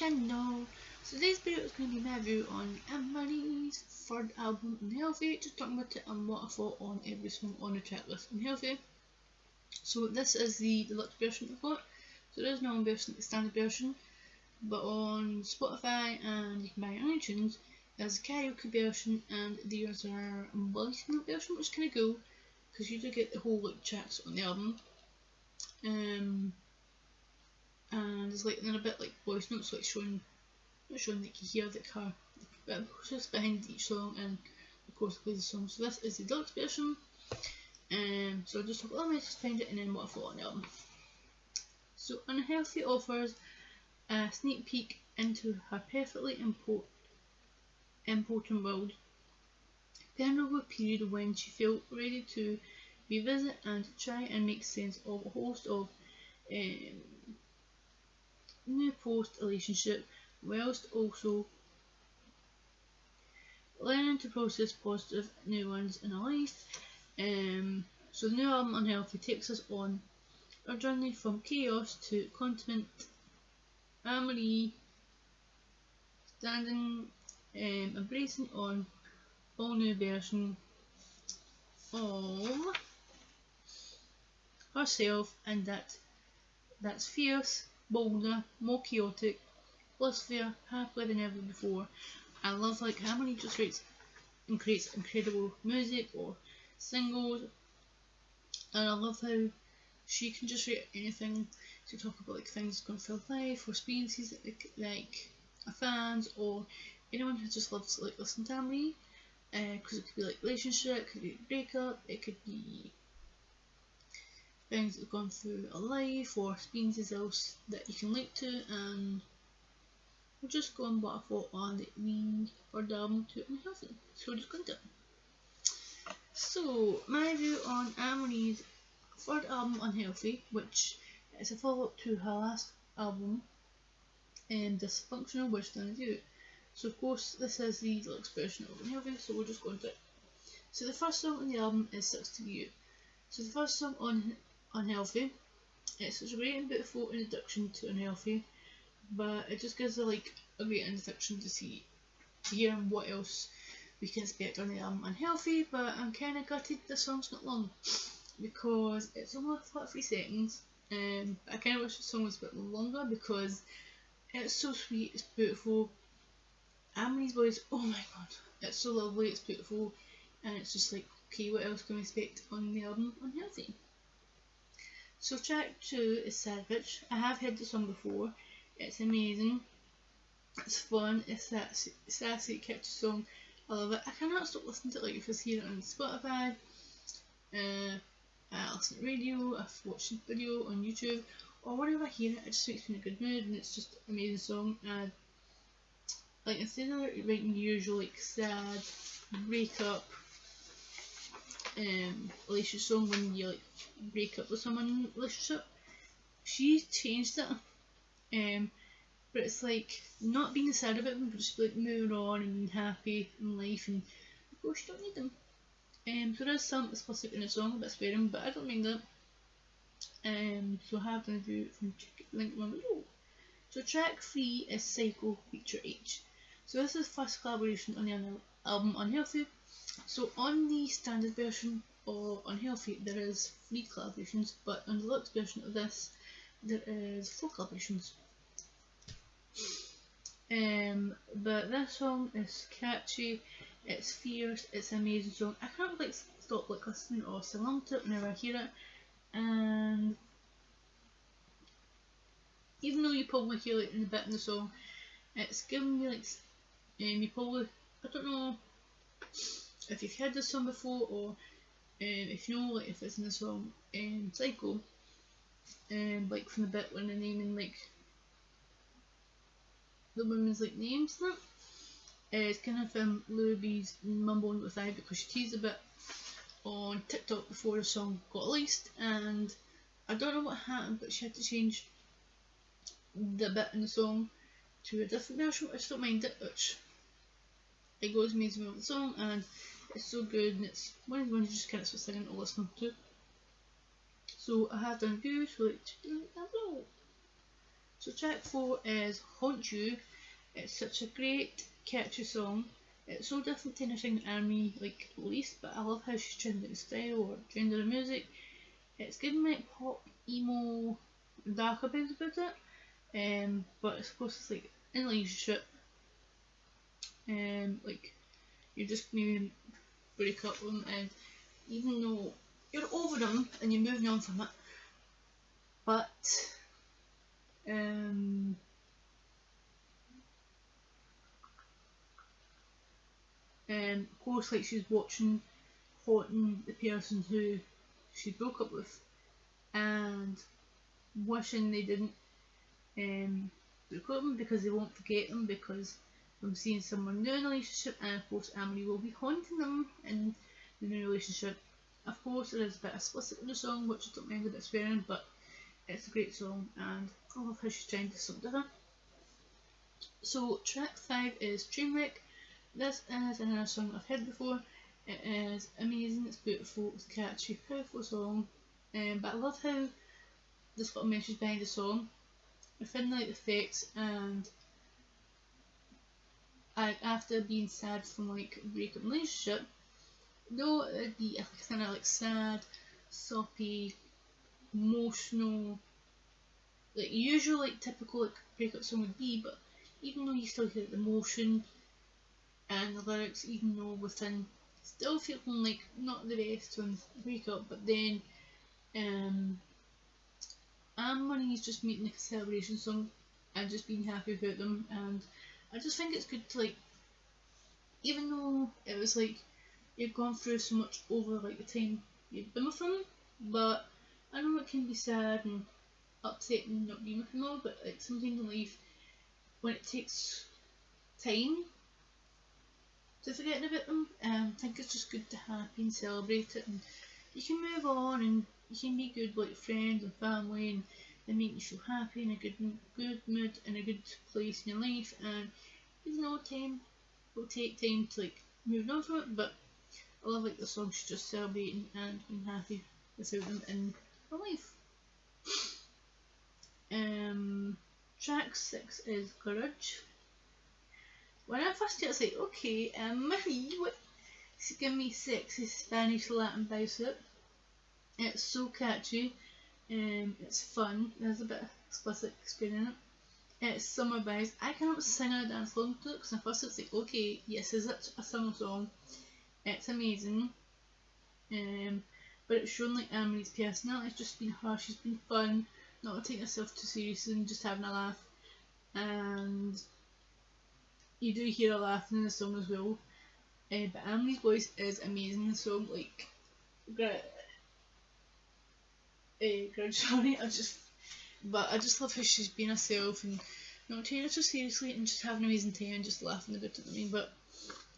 channel. So today's video is going to be my review on Marie's third album, Unhealthy, just talking about it and what I thought on every song on the track list. Unhealthy. So this is the deluxe version I've got. So there is no version, the standard version, but on Spotify and you can buy it on iTunes, there's a karaoke version and there's a voice note version, which is kind of cool because you do get the whole tracks on the album. And there's then a bit like voice notes, like showing like you hear like her bit of process behind each song, and of course plays the song. So this is the deluxe version. So I'll just talk a little bit, just find it, and then what I thought on the album. So Unhealthy offers a sneak peek into her perfectly important world, pairing over a period when she felt ready to revisit and try and make sense of a host of new post-relationship, whilst also learning to process positive new ones in her life. So the new album Unhealthy takes us on a journey from chaos to contentment. Marie standing, embracing on all new version of herself, and that's fierce, bolder, more chaotic, blissful, happier than ever before. I love like how Marie just writes and creates incredible music or singles, and I love how she can just write anything to talk about like things going through life or experiences like fans or anyone who just loves to like listen to Marie, because it could be like relationship, it could be breakup, it could be things that have gone through a life or experiences else that you can relate to, and we'll just go on what I thought on the third album to Unhealthy. So we'll just go into it. So my view on Marie's third album Unhealthy, which is a follow-up to her last album, Dysfunctional, which done review. So of course this is the deluxe version of Unhealthy, so we'll just go into it. So the first song on the album is Sucks to Be You. So the first song on Unhealthy, it's such a great and beautiful introduction to Unhealthy, but it just gives a great introduction to hear what else we can expect on the album Unhealthy. But I'm kind of gutted the song's not long because it's only 43 seconds. I kind of wish the song was a bit longer because it's so sweet, it's beautiful. Marie's voice, oh my god, it's so lovely, it's beautiful, and it's just like, okay, what else can we expect on the album Unhealthy? So track 2 is Savage. I have heard the song before. It's amazing. It's fun. It's that sassy, catchy song. I love it. I cannot stop listening to it. Like if I hear it on Spotify, I listen to radio, I've watched the video on YouTube, or whenever I hear it, it just makes me in a good mood, and it's just an amazing song. And like instead of writing usual like sad breakup relationship song when you like break up with someone in a relationship, she's changed it, but it's like not being sad about them, but just like moving on and being happy in life, and of course you don't need them. So there's some explicit in the song, a bit swearing, but I don't mind that. So I have done a review from link one below. So track 3 is Psycho feature Aitch. So this is the first collaboration on the album Unhealthy. So on the standard version of Unhealthy there is 3 collaborations, but on the deluxe version of this there is 4 collaborations. But this song is catchy, it's fierce, it's an amazing song. I can't stop listening or sing along to it whenever I hear it, and even though you probably hear it in a bit in the song, it's giving me you probably, I don't know if you've heard this song before, or if you know if it's in the song Psycho, like from the bit when they're naming the women's names and that. It's kind of Luby's mumbling with I, because she teased a bit on TikTok before the song got released, and I don't know what happened, but she had to change the bit in the song to a different version. I just don't mind it, which it goes amazing with the song, and it's so good, and it's one of the ones you just can't stop singing or listening to. So I have done reviews, so check the link down below. So track 4 is Haunt You. It's such a great, catchy song. It's so different to anything Army like released, but I love how she's changed the style or gender of music. It's giving me like pop, emo, darker vibes about it. But it's supposed to like in a relationship, like you just maybe break up with them, and even though you're over them and you're moving on from it, but of course, like she's haunting the person who she broke up with, and wishing they didn't break up with them because they won't forget them because from seeing someone new in a relationship, and of course Emily will be haunting them in the new relationship. Of course, there is a bit explicit in the song, which I don't mind a bit swearing, but it's a great song, and I love how she's trying to something different. So track 5 is Trainwreck. This is another song I've heard before. It is amazing, it's beautiful, it's catchy, powerful song. But I love how there's got a message behind the song. I find like the effects, and after being sad from like a breakup relationship, though it'd be kind of like sad, soppy, emotional, like usual like typical like breakup song would be, but even though you still hear the emotion and the lyrics, even though within still feeling like not the best when break up, but then Minnie's just making like a celebration song and just being happy about them, and I just think it's good to like, even though it was like you've gone through so much over like the time you've been with them, but I know it can be sad and upsetting not being with them all, but like sometimes in life when it takes time to forgetting about them, I think it's just good to happy and celebrate it, and you can move on and you can be good like friends and family, and they make you feel happy in a good mood and a good place in your life, and even though time will take time to like move on from it, but I love like the song she's just celebrating and being happy without them in her life. Track 6 is Garage. When I first heard it, I was like, okay, Marie, what? Give me sexy Spanish Latin bicep. It's so catchy, it's fun, there's a bit of explicit spin in it. It's summer vibes. I cannot sing or dance along to it because at first it's like, okay, yes, is it a summer song? It's amazing. But it's shown like Amarie's personality, it's just been her, she's been fun, not taking herself too seriously and just having a laugh. And you do hear her laughing in the song as well. But Amarie's voice is amazing in the song, like sorry, I just love how she's being herself and not taking it so seriously and just having an amazing time and just laughing about it. I mean, but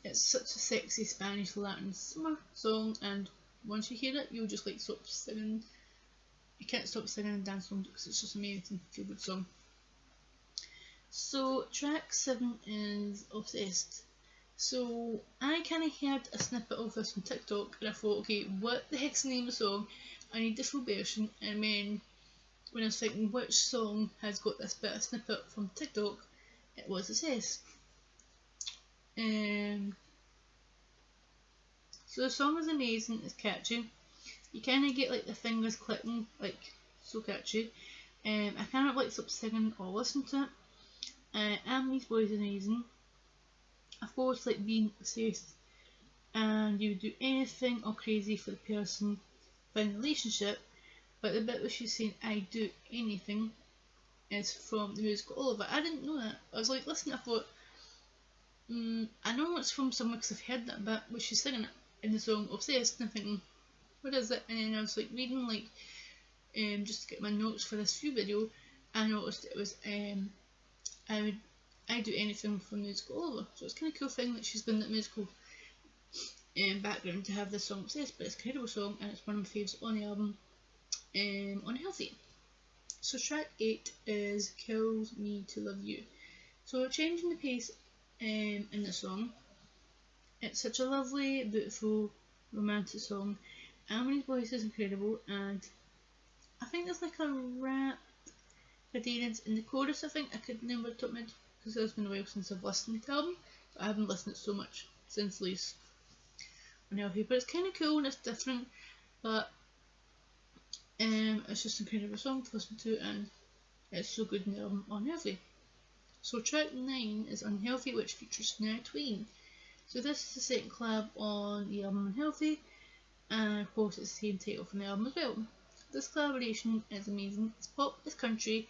it's such a sexy Spanish Latin summer song, and once you hear it, you'll just like stop singing. You can't stop singing and dancing because it's just amazing, feel good song. So track 7 is Obsessed. So I kind of heard a snippet of this on TikTok and I thought, okay, what the heck's the name of the song? I need the full version. And then when I was thinking which song has got this bit of snippet from TikTok, it was Obsessed. So the song is amazing, it's catchy. You kind of get like the fingers clicking, like so catchy. I cannot like stop singing or listen to it. Emily's voice is amazing. Of course, like being obsessed, and you would do anything or crazy for the person in the relationship. But the bit where she's saying "I do anything" is from the musical Oliver. I didn't know that. I was like listening, I thought, I know it's from somewhere because I've heard that bit where she's singing it in the song Obsessed, and I'm thinking, what is it? And then I was like reading like just to get my notes for this few video. I noticed it was I do anything from the musical Oliver. So it's kind of cool thing that she's been in that musical background to have this song Obsessed, but it's a incredible song and it's one of my favourites on the album, Unhealthy. So track 8 is Kills Me to Love You. So changing the pace in the song. It's such a lovely, beautiful, romantic song. Emily's voice is incredible, and I think there's like a rap cadence in the chorus. I think I could never top mid because it's been a while since I've listened to the album, but I haven't listened to it so much since release on LP. But it's kind of cool and it's different, but it's just an incredible song to listen to, and it's so good in the album Unhealthy. So track 9 is Unhealthy, which features Shania Twain. So this is the second collab on the album Unhealthy, and of course it's the same title from the album as well. This collaboration is amazing. It's pop, it's country.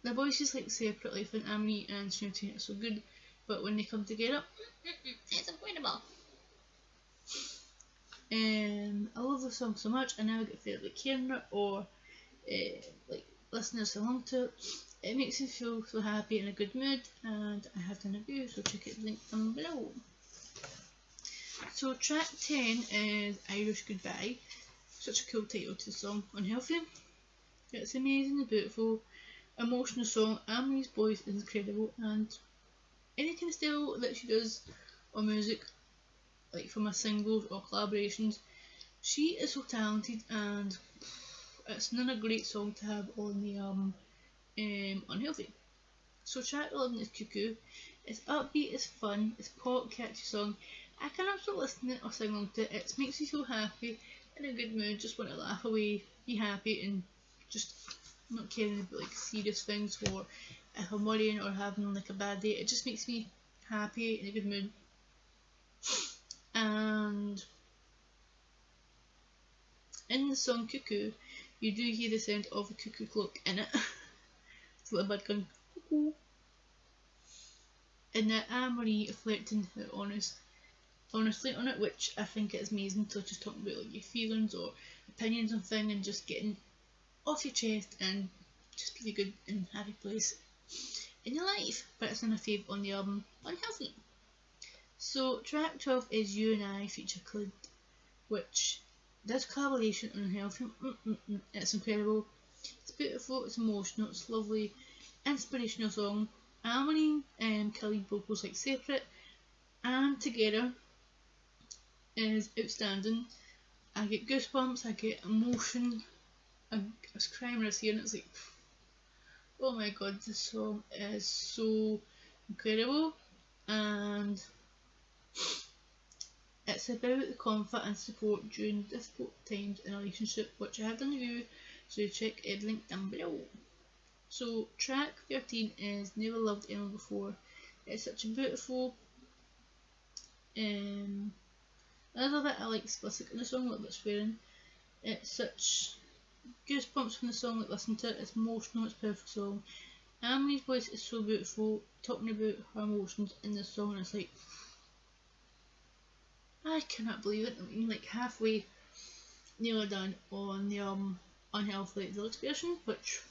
The voices like separately from Marie and Shania Twain are so good, but when they come together, it's incredible. I love the song so much. I never get fed up like hearing it or like listening along to it. It makes me feel so happy in a good mood, and I have done a review, so check it link down below. So track 10 is Irish Goodbye. Such a cool title to the song Unhealthy. It's amazing, beautiful, emotional song. Marie's voice is incredible, and any kind of style that she does on music, like from her singles or collaborations, she is so talented, and it's another great song to have on the album Unhealthy. So track 11 is Cuckoo. It's upbeat, it's fun, it's pop, catchy song. I can absolutely listen to it or sing along to it. It makes me feel happy, in a good mood, just want to laugh away, be happy, and just not caring about like serious things, or if I'm worrying or having like a bad day. It just makes me happy, in a good mood. And in the song Cuckoo, you do hear the sound of a cuckoo clock in it. It's a little bird going cuckoo. And that Marie reflecting her honestly on it, which I think is amazing. So just talking about like your feelings or opinions on things, and just getting off your chest and just really good and happy place in your life. But it's another fave on the album Unhealthy. So track 12 is You I feature Khalid, which this collaboration on Unhealthy, it's incredible. It's beautiful, it's emotional, it's lovely, inspirational song. Marie and Khalid vocals like separate and together is outstanding. I get goosebumps, I get emotion. I was crying when I was hearing it. It's like, oh my god, this song is so incredible, and it's about the comfort and support during difficult times in a relationship, which I have done a review, so check the link down below. So track 13 is Never Loved Anyone Before. It's such a beautiful, a little bit I like explicit in the song, a little bit swearing. It's such goosebumps from the song, like listen to it. It's emotional, it's a powerful song. Marie's voice is so beautiful, talking about her emotions in this song, and it's like, I cannot believe it. I mean, like halfway nearly done on the Unhealthy Deluxe version, which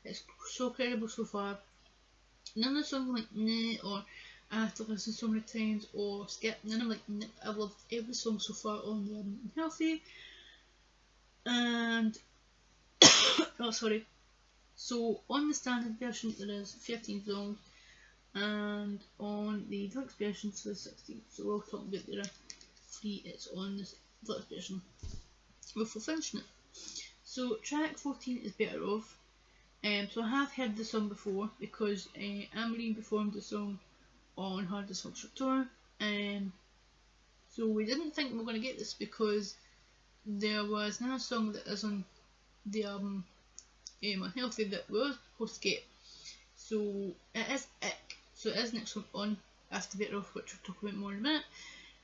is so credible so far. None of the songs like nah, or I have to listen so many times, or skip. None of like nah. I've loved every song so far on the Unhealthy. And oh sorry. So on the standard version there is 15 songs, and on the deluxe version so there's 16. So we'll talk about the other 3 it's on the deluxe version. We'll finish it. So track 14 is Better Off. So I have heard the song before because Marie performed the song on her Dysfunctional tour. So we didn't think we were going to get this because there was another song that is on the album Unhealthy that we were supposed to get. So it is Ick. So it is next one on after Better Off, which we'll talk about more in a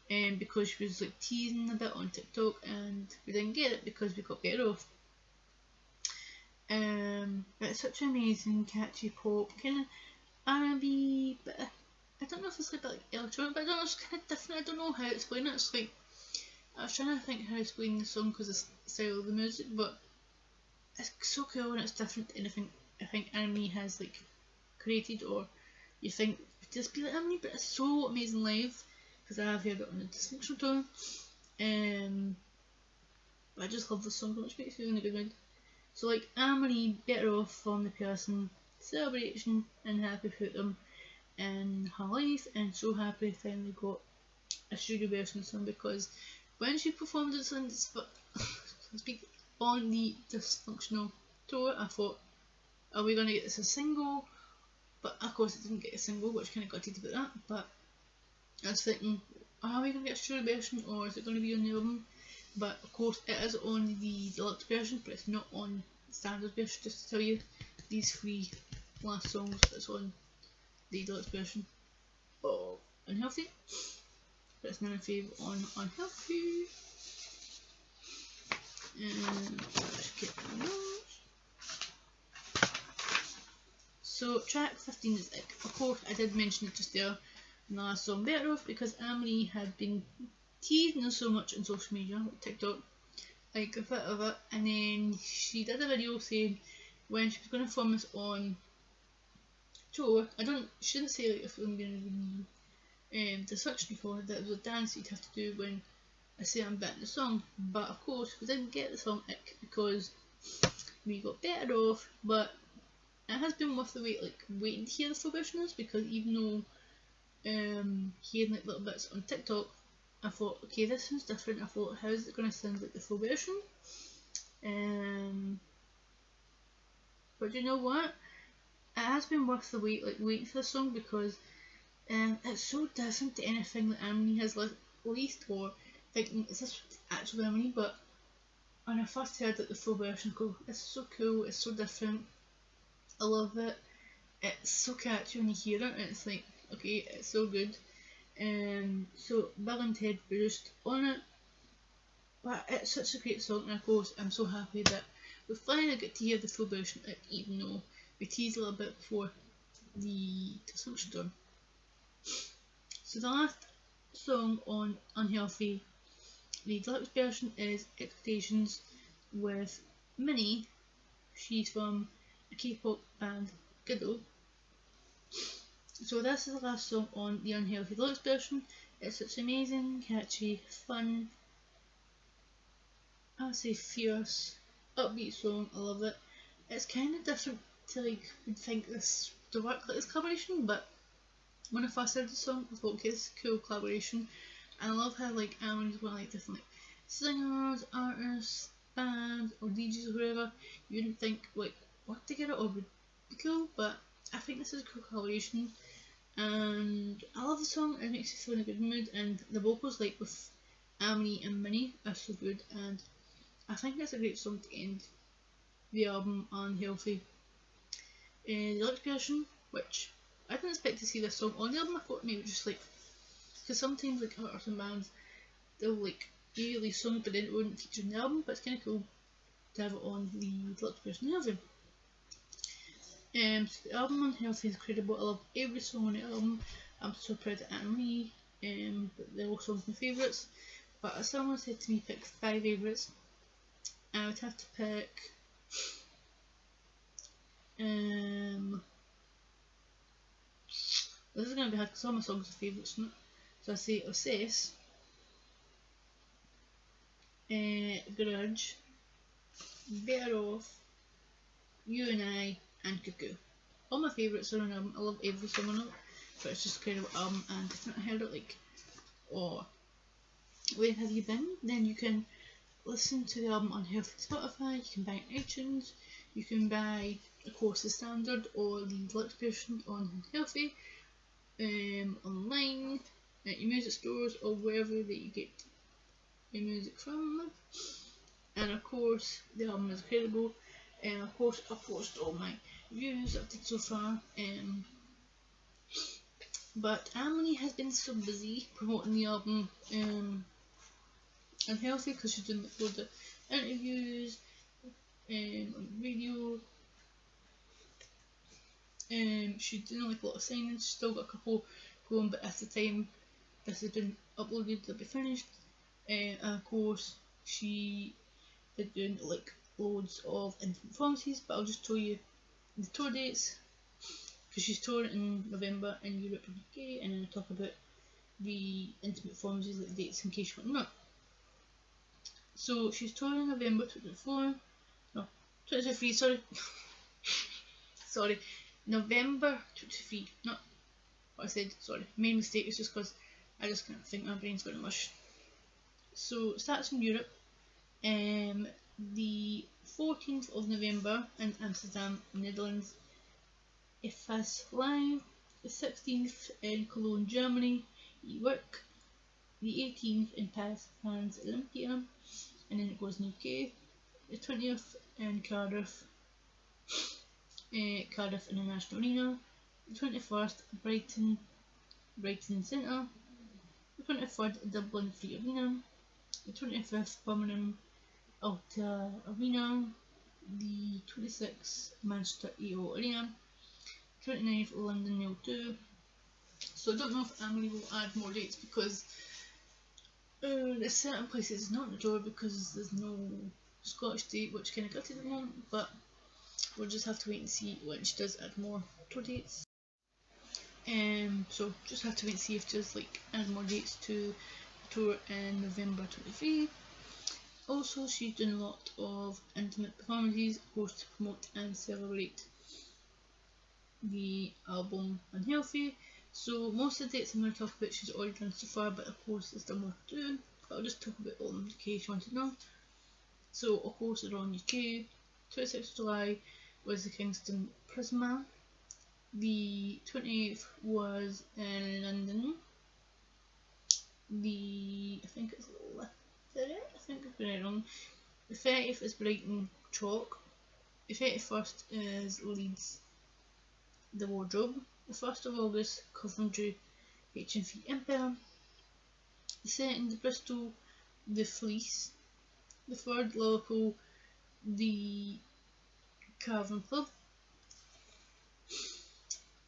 minute. Because she was like teasing a bit on TikTok, and we didn't get it because we got Better Off. But it's such an amazing catchy pop kind of R&B, but I don't know if it's like electronic, but I don't know, it's kind of different. I don't know how to explain it. It's like, I was trying to think how to explain the song because of the style of the music, but it's so cool and it's different to anything I think Marie has like created, or you think would just be like Marie, but it's so amazing live because I have heard it on the Dysfunctional tour. But I just love the song so much, makes me feel in a good mood. So like Marie, Better Off from the person, celebration and happy for them in her life, and so happy finally got a studio version of the song, because when she performed it on the Dysfunctional tour I thought, are we going to get this a single? But of course it didn't get a single, which kind of gutted about that. But I was thinking, are we going to get a studio version or is it going to be on the album? But of course it is on the deluxe version, but it's not on the standard version. Just to tell you, these 3 last songs that's on the deluxe version of Unhealthy, but it's none in favour on Unhealthy. And let's get the notes. So track 15 is Ick. Of course I did mention it just there in the last song, Better Off, because Marie had been teasing us so much on social media, like TikTok, like a bit of it, and then she did a video saying when she was going to film this on tour, she didn't say like if it was going to be Dysfunctional for that it was a dance you'd have to do when a certain bit in the song, but of course we didn't get the song Ick because we got Better Off, but it has been worth the wait, like waiting to hear the full version of this, because even though hearing like little bits on TikTok, I thought, okay, this sounds different. I thought, how is it going to sound like the full version? But you know what? It has been worth the wait, like waiting for the song, because it's so different to anything that Marie has released, or thinking, is this actually Marie? But when I first heard like the full version, I go, it's so cool, it's so different, I love it, it's so catchy when you hear it, and it's like, okay, it's so good. So Bill and Ted produced on it, but it's such a great song, and of course I'm so happy that we finally get to hear the full version, even though we teased a little bit before the Dysfunction done. So the last song on Unhealthy, the deluxe version, is Expectations with Minnie. She's from a K-pop band, Guetta. So this is the last song on the Unhealthy deluxe version. It's such amazing, catchy, fun, I would say fierce, upbeat song. I love it. It's kind of different to like you'd think this to work like this collaboration, but when I first heard the song, I thought, okay, it's a cool collaboration, and I love how like Marie's got like different like singers, artists, bands, or DJs or whoever. You wouldn't think like work together or would be cool, but I think this is a cool collaboration, and I love the song. It makes you feel in a good mood, and the vocals like with Marie and Minnie are so good, and I think it's a great song to end the album Unhealthy. The deluxe version, which I didn't expect to see this song on the album. I thought maybe just like, because sometimes like artists and bands, they'll like release songs but then it wouldn't feature in the album, but it's kind of cool to have it on the deluxe version of it. So the album Unhealthy is incredible. I love every song on the album. I'm so proud of Marie. But they're all some of my favourites. But if someone said to me pick 5 favourites, I would have to pick this is going to be hard because all my songs are favourites, isn't it? So I say Obsess, Grudge, Better Off, You and I, and Cuckoo. All my favourites are on the album. I love every song on it, but it's just a incredible album, and if you've not heard it, like, oh, where have you been? Then you can listen to the album on Healthy Spotify, you can buy it on iTunes, you can buy, of course, the standard or the deluxe version on Healthy, online, at your music stores, or wherever that you get your music from. And of course, the album is incredible, and of course, I'll post all my reviews that I've did so far. But Marie has been so busy promoting the album Unhealthy, because she's doing like loads of interviews on radio. She's doing like a lot of signings. She's still got a couple going, but at the time this has been uploaded, they'll be finished. And of course she is doing like loads of intimate performances, but I'll just tell you the tour dates, because she's touring in November in Europe and UK, and then I'll talk about the intimate performances, like the dates, in case you want to know. So she's touring in November 2024, no, 2023, sorry, sorry, November 2023, not what I said, sorry, main mistake is just because I just can't think, my brain's going to mush. So it starts in Europe, the 14th of November in Amsterdam, Netherlands. Ifas Live. The 16th in Cologne, Germany. Work. The 18th in Paris, France, Olympia. And then it goes in UK. The 20th in Cardiff. Cardiff International Arena. The 21st, Brighton Centre. The 23rd, Dublin Free Arena. The 25th, Birmingham Alta Arena. The 26th, Manchester AO Arena. 29th, London L2. So I don't know if Emily will add more dates because there's certain places it's not in the door because there's no Scottish date, which kind of got at the moment, but we'll just have to wait and see when she does add more tour dates. So just have to wait and see if just like add more dates to the tour in November 23. Also, she's doing a lot of intimate performances, of course, to promote and celebrate the album Unhealthy. So most of the dates I'm going to talk about she's already done so far, but of course there's still more to do. But I'll just talk about all of them in case you want to know. So of course they're on UK. 26th of July was the Kingston Prisma. The 28th was in London. I think it's Latto, I think I've got it wrong. The 30th is Brighton Chalk. The 31st is Leeds, The Wardrobe. The 1st of August, Coventry, H&V Empire. The 2nd, Bristol, The Fleece. The 3rd, Liverpool, The Cavern Club.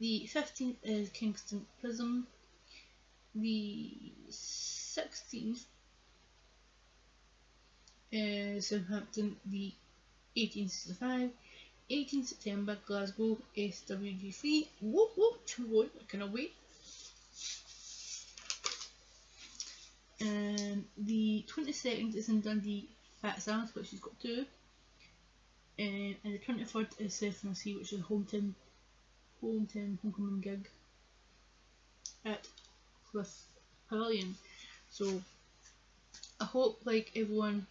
The 15th is Kingston Prism. The 16th is Southampton, the 1865. 18th September, Glasgow, SWG3. Whoop whoop, I cannot wait. The 22nd is in Dundee, Fat Sam's, which she's got two. And the 23rd is South Sea, which is a hometown homecoming gig at Cliff Pavilion. So I hope like everyone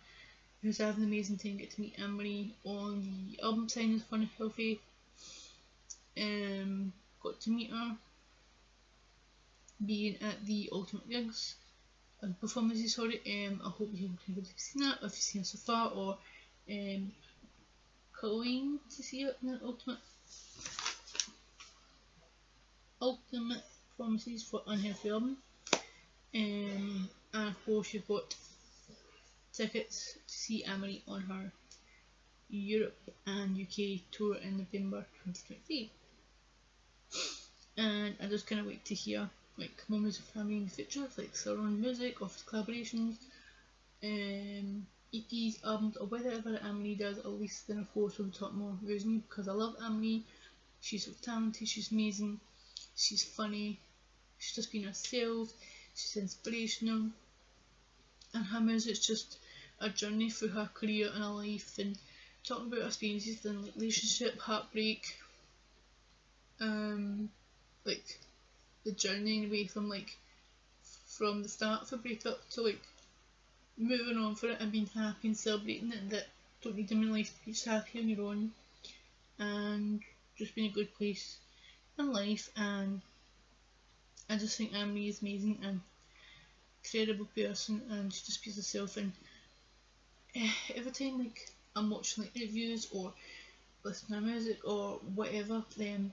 who's having an amazing time get to meet Anne-Marie on the album signing for Unhealthy. Got to meet her being at the Ultimate Gigs and performances, sorry. I hope you have seen that, if you've seen it so far, or going to see it in the ultimate performances for Unhealthy album. And of course you've got tickets to see Anne-Marie on her Europe and UK tour in November 2023. And I just kind of wait to hear like moments of Anne-Marie in the future, like surround music, office collaborations, EPs, albums, or whatever Anne-Marie does. At least then of course we'll talk more about me, because I love Anne-Marie. She's so talented, she's amazing, she's funny, she's just being herself, she's inspirational, and her music's just a journey through her career and her life, and talking about her experiences in like relationship, heartbreak, like the journey away from from the start of a breakup to like moving on for it and being happy and celebrating it, that don't need them in life to be just happy on your own and just being a good place in life. And I just think Anne-Marie is amazing and incredible person, and she just beats herself. And every time like I'm watching like interviews or listening to music or whatever, then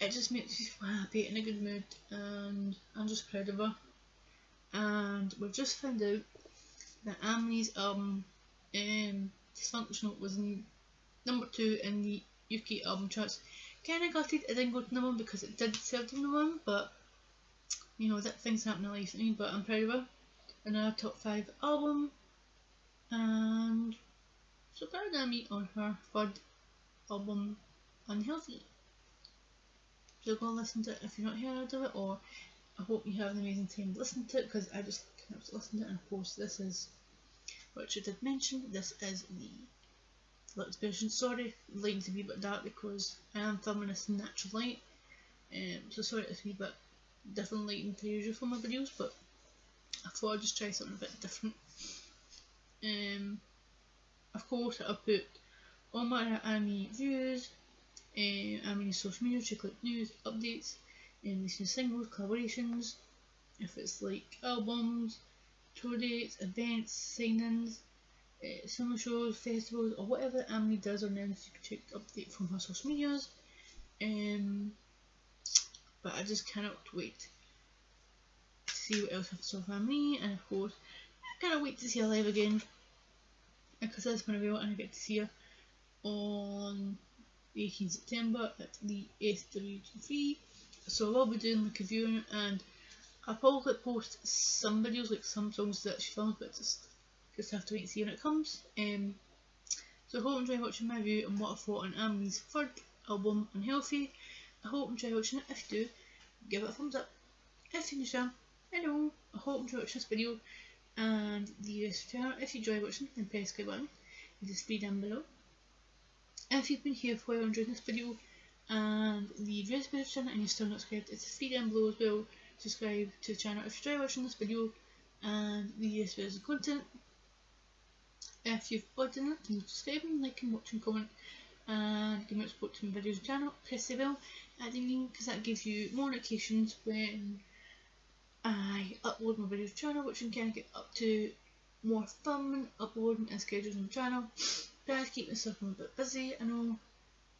it just makes me feel happy, in a good mood, and I'm just proud of her. And we've just found out that Anne-Marie's album Dysfunctional was number 2 in the UK album charts. Kinda gutted it didn't go to number 1 because it did sell to number 1, but you know, that things happen in life, but I'm proud of her. Another top 5 album, and so proud of Anne-Marie on her 3rd album Unhealthy. So go listen to it if you've not heard of it, or I hope you have an amazing time listening to it, because I just can't listen to it. And of course this is, which I did mention, this is the deluxe version. Sorry, the lighting's a wee bit dark because I am filming this in natural light, so sorry it's a wee bit different lighting to usual for my videos, but I thought I'd just try something a bit different. Of course I'll put all my anime reviews, anime social media, check out news, updates, listening singles, collaborations, if it's like albums, tour dates, events, signings, summer shows, festivals, or whatever Emily does on them, so you can check the update from her social medias. But I just cannot wait to see what else happens with Emily, and of course, I cannot wait to see her live again, because that's when I will, and I get to see her on the 18th September at the SWG3. So I will be doing like a viewing, and I'll probably post some videos, like some songs that she filmed, but just have to wait and see when it comes. So I hope you enjoy watching my review on what I thought on Emily's third album, Unhealthy. I hope you enjoy watching it. If you do, give it a thumbs up. If you're new to hello. I hope you enjoy watching this video and the rest of the channel. If you enjoy watching, then press the subscribe button and just be down below. If you've been here for enjoying this video and the rest of the channel and you're still not subscribed, it's free down below as well. Subscribe to the channel if you enjoy watching this video and the rest of the content. If you've already done it, then subscribe and like and watch and comment and give me support to my videos and channel. Press the bell at the beginning because that gives you more notifications when I upload my videos channel, which I can get up to more filming, uploading and schedules on the channel. Trying to keep myself a bit busy. I know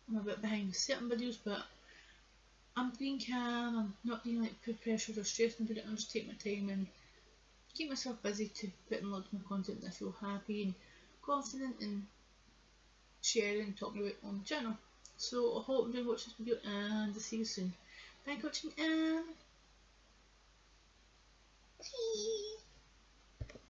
I'm a bit behind with certain videos, but I'm being calm, I'm not being like pressured or stressed into it. I'm just taking my time and keep myself busy to put in loads more content that I feel happy and confident in sharing and talking about on the channel. So I hope you enjoy watching this video and I'll see you soon. Thanks for watching and bye.